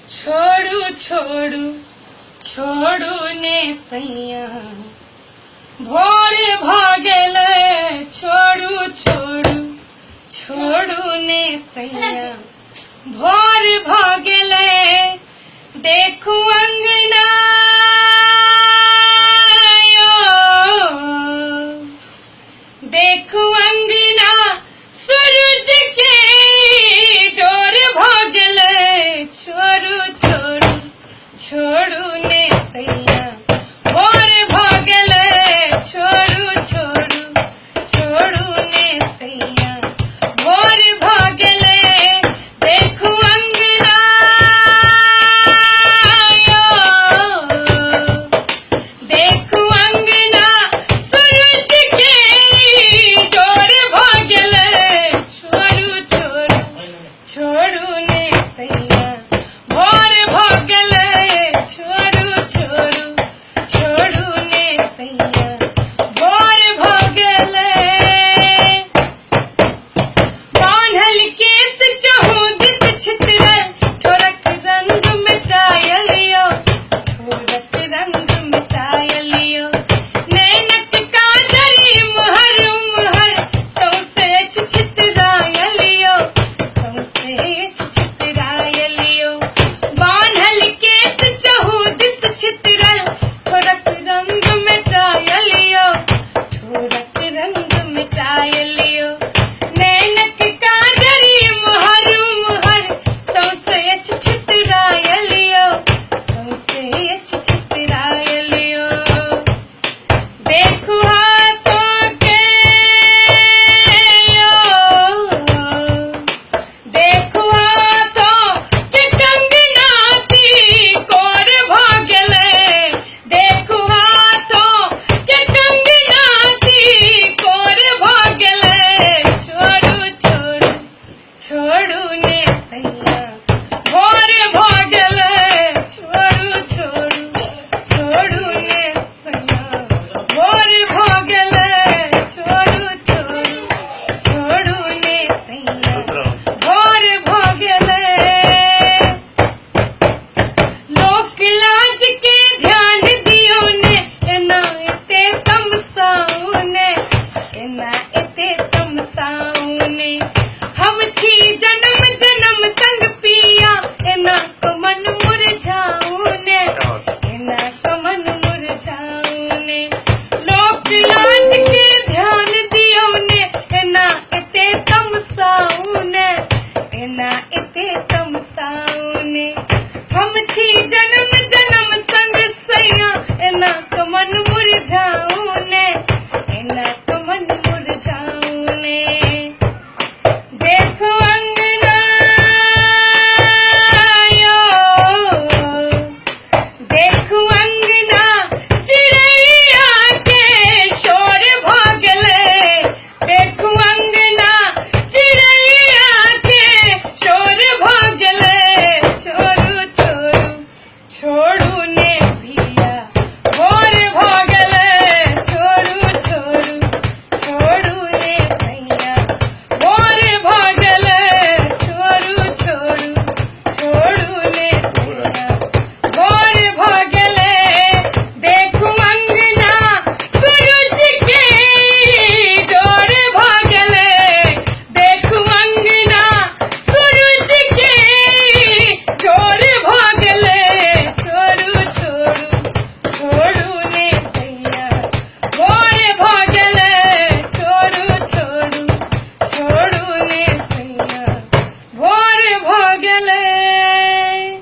छोड़ू छोड़ू छोड़ू ने सैया भोर भागल छोड़ू छोड़ू छोड़ू ने सैया भोर भागल देखू अंगना देखू अंगना सूरज के जोर भागल छोड़ू छोड़ू छोड़ू ने सैया भोर भागल छोड़ू छोड़ू छोड़ू ने सैया भोर भागल देखू अंगना देखू अंगना सूरज के जोर भागल छोड़ू छोड़ू छोड़ू ने सैया भोर भागल छोड़ू छोड़ू छोड़ू ने सैया भोर भागल बांधल केस चहु दिस छितरल ठोरक रंग मिटायलियो ठोरक रंग मिटायलियो नैनक काजरी मुहर मुहर सौसे छितरायलियो सौसे छितरायलियो बांधल केस चहु दिस छितरल ठोरक रंग मिटायलियो ठोरक रंग मिटायलियो नैनक काजरी मुहर मुहर सौसे छितरायलियो सौसे छितरायलियो देखू हाथों के देखू हाथों के कंगनाती कोर भागल देखू हाथों के कंगनाती कोर भागल छोड़ू छोड़ू छोड़ू ने सैया भोर भागल छोड़ू छोड़ू छोड़ू ने सैया भोर भागल छोड़ू छोड़ू छोड़ू ने सैया भोर भागल लोक लाज के ध्यान दियो ने एना एते तमसाऊ ने एना एते तमसाऊ ने हम छी जन्म जन्म संग पिया एना कमन मुरझाऊ ने एना कमन मुरझाऊ ने लोक लाज के ध्यान दियो ने एना एते तमसाऊ ने एना एते तमसाऊ ने हम छी जन्म